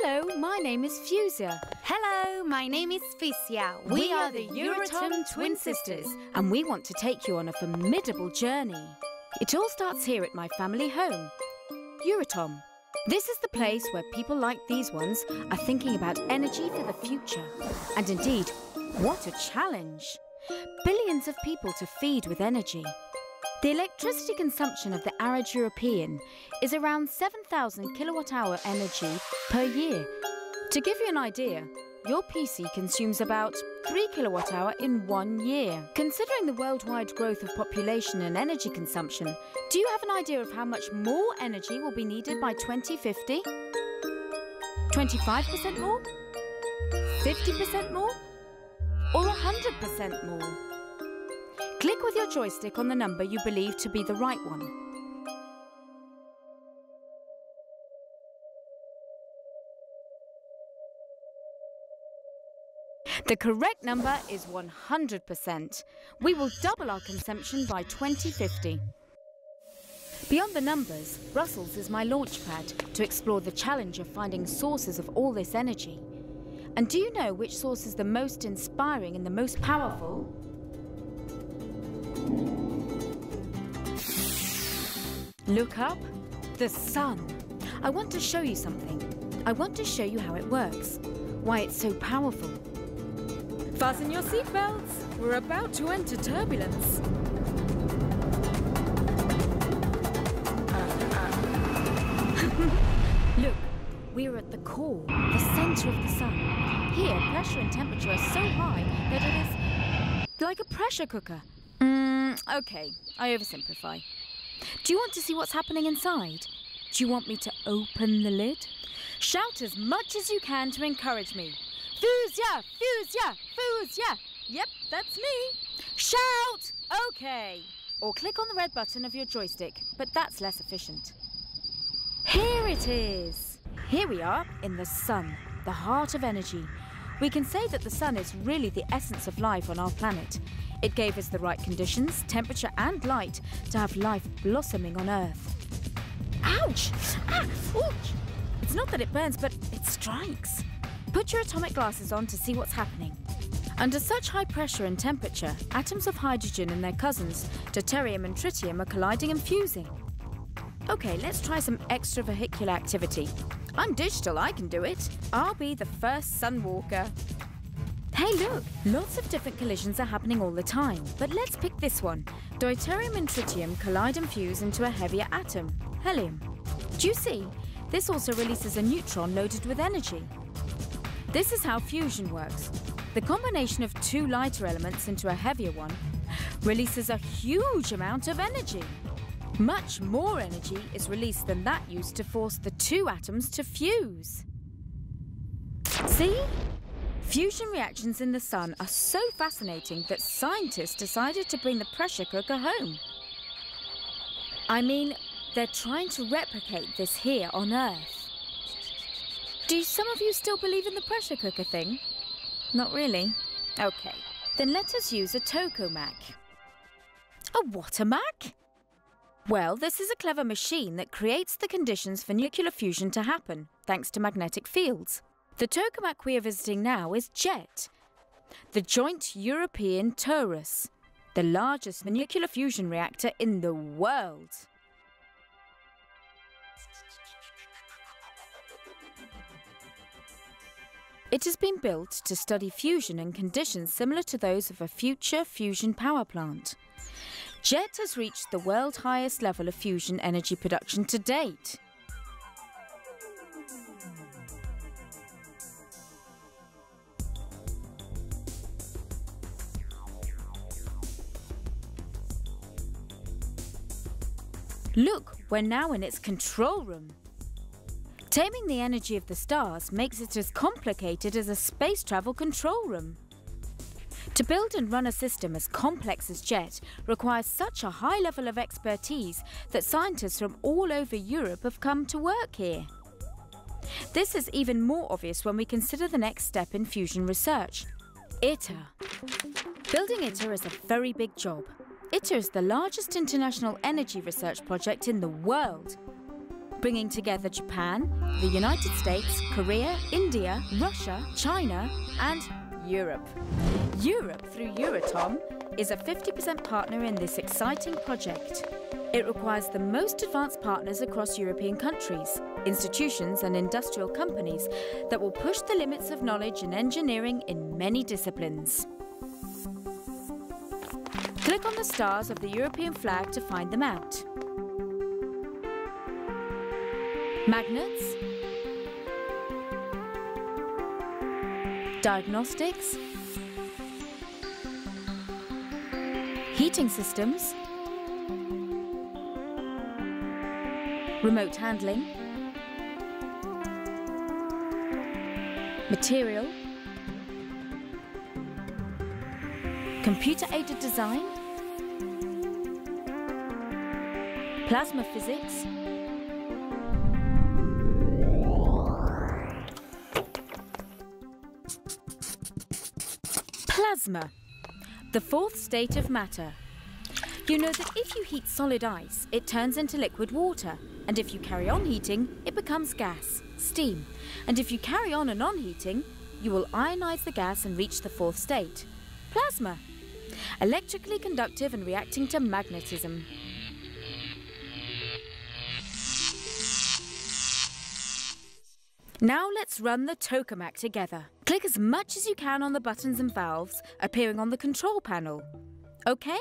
Hello, my name is Fusia. Hello, my name is Fisia. We are the Euratom Twin Sisters, and we want to take you on a formidable journey. It all starts here at my family home, Euratom. This is the place where people like these ones are thinking about energy for the future. And indeed, what a challenge! Billions of people to feed with energy. The electricity consumption of the average European is around 7,000 kilowatt-hour energy per year. To give you an idea, your PC consumes about 3 kilowatt-hour in 1 year. Considering the worldwide growth of population and energy consumption, do you have an idea of how much more energy will be needed by 2050? 25% more? 50% more? Or 100% more? Click with your joystick on the number you believe to be the right one. The correct number is 100%. We will double our consumption by 2050. Beyond the numbers, Brussels is my launchpad to explore the challenge of finding sources of all this energy. And do you know which source is the most inspiring and the most powerful? Look up. The sun. I want to show you something. I want to show you how it works. Why it's so powerful. Fasten your seatbelts. We're about to enter turbulence. Look, we're at the core, the center of the sun. Here, pressure and temperature are so high that it is like a pressure cooker. Okay, I oversimplify. Do you want to see what's happening inside? Do you want me to open the lid? Shout as much as you can to encourage me. Fusia! Fusia! Fusia! Yep, that's me. Shout! Okay. Or click on the red button of your joystick, but that's less efficient. Here it is. Here we are in the sun, the heart of energy. We can say that the sun is really the essence of life on our planet. It gave us the right conditions, temperature and light to have life blossoming on Earth. Ouch! Ah! Ouch! It's not that it burns, but it strikes. Put your atomic glasses on to see what's happening. Under such high pressure and temperature, atoms of hydrogen and their cousins, deuterium and tritium, are colliding and fusing. Okay, let's try some extravehicular activity. I'm digital, I can do it. I'll be the first sunwalker. Hey, look! Lots of different collisions are happening all the time, but let's pick this one. Deuterium and tritium collide and fuse into a heavier atom, helium. Do you see? This also releases a neutron loaded with energy. This is how fusion works. The combination of two lighter elements into a heavier one releases a huge amount of energy. Much more energy is released than that used to force the two atoms to fuse. See? Fusion reactions in the sun are so fascinating that scientists decided to bring the pressure cooker home. I mean, they're trying to replicate this here on Earth. Do some of you still believe in the pressure cooker thing? Not really? Okay, then let us use a tokamak. A what-a-mak? Well, this is a clever machine that creates the conditions for nuclear fusion to happen, thanks to magnetic fields. The tokamak we are visiting now is JET, the Joint European Torus, the largest nuclear fusion reactor in the world. It has been built to study fusion in conditions similar to those of a future fusion power plant. JET has reached the world's highest level of fusion energy production to date. Look, we're now in its control room. Taming the energy of the stars makes it as complicated as a space travel control room. To build and run a system as complex as JET requires such a high level of expertise that scientists from all over Europe have come to work here. This is even more obvious when we consider the next step in fusion research, ITER. Building ITER is a very big job. ITER is the largest international energy research project in the world. bringing together Japan, the United States, Korea, India, Russia, China, and Europe. Europe, through Euratom, is a 50% partner in this exciting project. It requires the most advanced partners across European countries, institutions and industrial companies that will push the limits of knowledge and engineering in many disciplines. Click on the stars of the European flag to find them out. Magnets, diagnostics, heating systems, remote handling, material, computer-aided design, plasma physics, plasma, the fourth state of matter. You know that if you heat solid ice, it turns into liquid water, and if you carry on heating, it becomes gas, steam. And if you carry on and on heating, you will ionize the gas and reach the fourth state, plasma, electrically conductive and reacting to magnetism. Now let's run the tokamak together. Click as much as you can on the buttons and valves appearing on the control panel. Okay?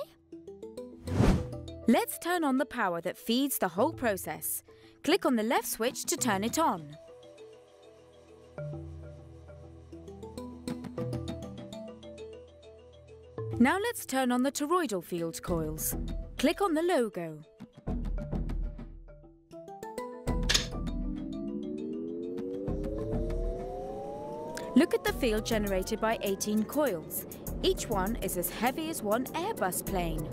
Let's turn on the power that feeds the whole process. Click on the left switch to turn it on. Now let's turn on the toroidal field coils. Click on the logo. Look at the field generated by 18 coils. Each one is as heavy as one Airbus plane.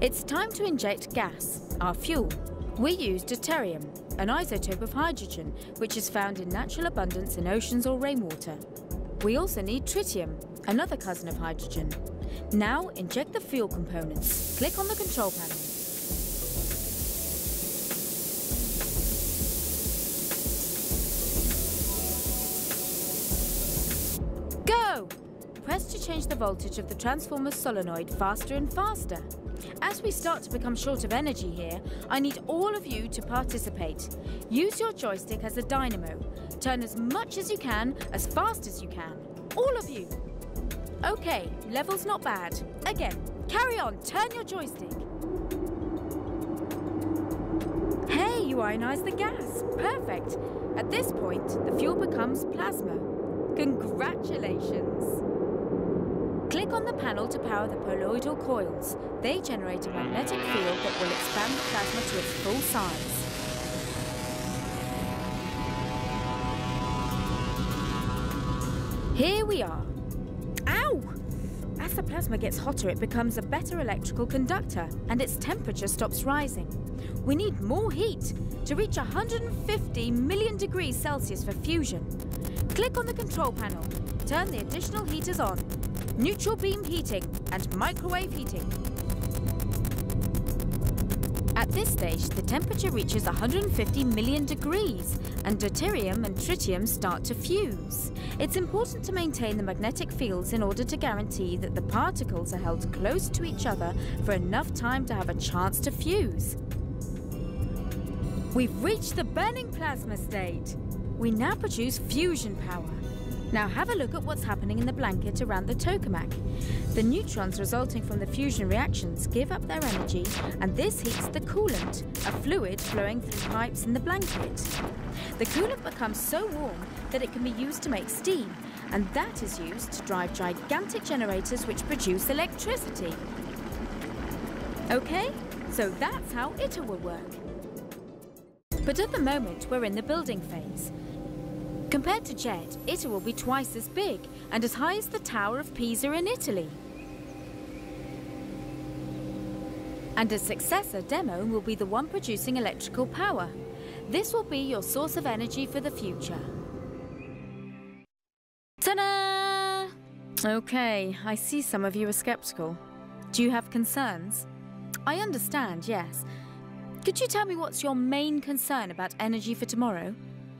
It's time to inject gas, our fuel. We use deuterium, an isotope of hydrogen, which is found in natural abundance in oceans or rainwater. We also need tritium, another cousin of hydrogen. Now inject the fuel components. Click on the control panel. Go! Press to change the voltage of the transformer's solenoid faster and faster. As we start to become short of energy here, I need all of you to participate. Use your joystick as a dynamo. Turn as much as you can, as fast as you can. All of you. Okay, level's not bad. Again, carry on, turn your joystick. Hey, you ionized the gas. Perfect. At this point, the fuel becomes plasma. Congratulations. Click on the panel to power the poloidal coils. They generate a magnetic field that will expand the plasma to its full size. Here we are. Ow! As the plasma gets hotter, it becomes a better electrical conductor, and its temperature stops rising. We need more heat to reach 150 million degrees Celsius for fusion. Click on the control panel. Turn the additional heaters on. Neutral beam heating and microwave heating. At this stage, the temperature reaches 150 million degrees and deuterium and tritium start to fuse. It's important to maintain the magnetic fields in order to guarantee that the particles are held close to each other for enough time to have a chance to fuse. We've reached the burning plasma state. We now produce fusion power. Now have a look at what's happening in the blanket around the tokamak. The neutrons resulting from the fusion reactions give up their energy, and this heats the coolant, a fluid flowing through pipes in the blanket. The coolant becomes so warm that it can be used to make steam, and that is used to drive gigantic generators which produce electricity. Okay, so that's how ITER will work. But at the moment, we're in the building phase. Compared to JET, ITER will be twice as big and as high as the Tower of Pisa in Italy. And a successor, DEMO, will be the one producing electrical power. This will be your source of energy for the future. Ta-da! Okay, I see some of you are skeptical. Do you have concerns? I understand, yes. Could you tell me what's your main concern about energy for tomorrow?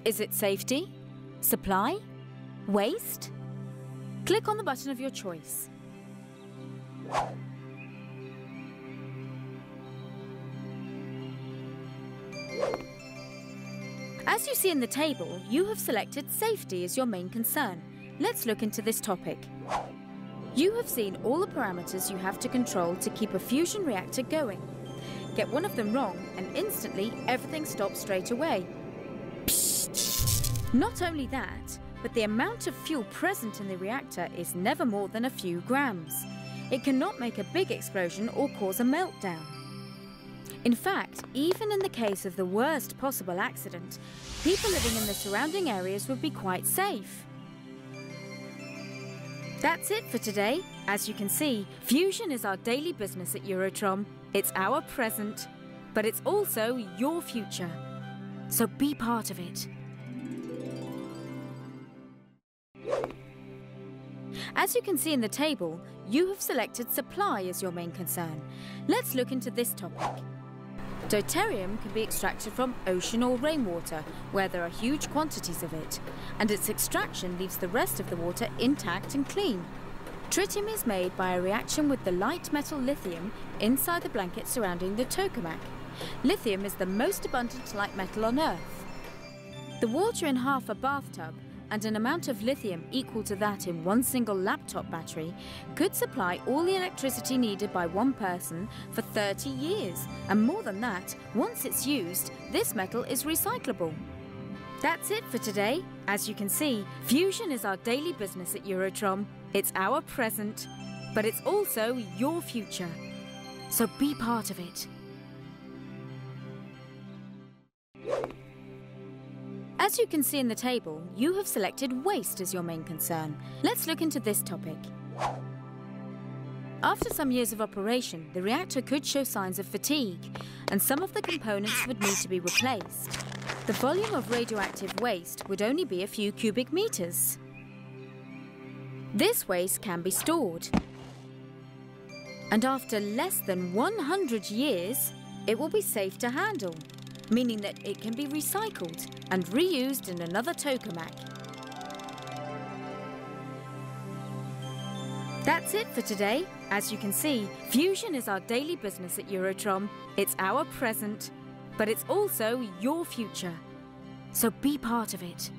Is it safety? Supply? Waste? Click on the button of your choice. As you see in the table, you have selected safety as your main concern. Let's look into this topic. You have seen all the parameters you have to control to keep a fusion reactor going. Get one of them wrong and instantly everything stops straight away. Psst. Not only that, but the amount of fuel present in the reactor is never more than a few grams. It cannot make a big explosion or cause a meltdown. In fact, even in the case of the worst possible accident, people living in the surrounding areas would be quite safe. That's it for today. As you can see, fusion is our daily business at Eurotrom. It's our present, but it's also your future. So be part of it. As you can see in the table, you have selected supply as your main concern. Let's look into this topic. Deuterium can be extracted from ocean or rainwater, where there are huge quantities of it, and its extraction leaves the rest of the water intact and clean. Tritium is made by a reaction with the light metal lithium inside the blanket surrounding the tokamak. Lithium is the most abundant light metal on Earth. The water in half a bathtub and an amount of lithium equal to that in one single laptop battery could supply all the electricity needed by one person for 30 years. And more than that, once it's used, this metal is recyclable. That's it for today. As you can see, fusion is our daily business at Eurotrom. It's our present, but it's also your future. So be part of it. As you can see in the table, you have selected waste as your main concern. Let's look into this topic. After some years of operation, the reactor could show signs of fatigue, and some of the components would need to be replaced. The volume of radioactive waste would only be a few cubic meters. This waste can be stored. And after less than 100 years, it will be safe to handle, meaning that it can be recycled and reused in another tokamak. That's it for today. As you can see, fusion is our daily business at Eurotrom. It's our present, but it's also your future. So be part of it.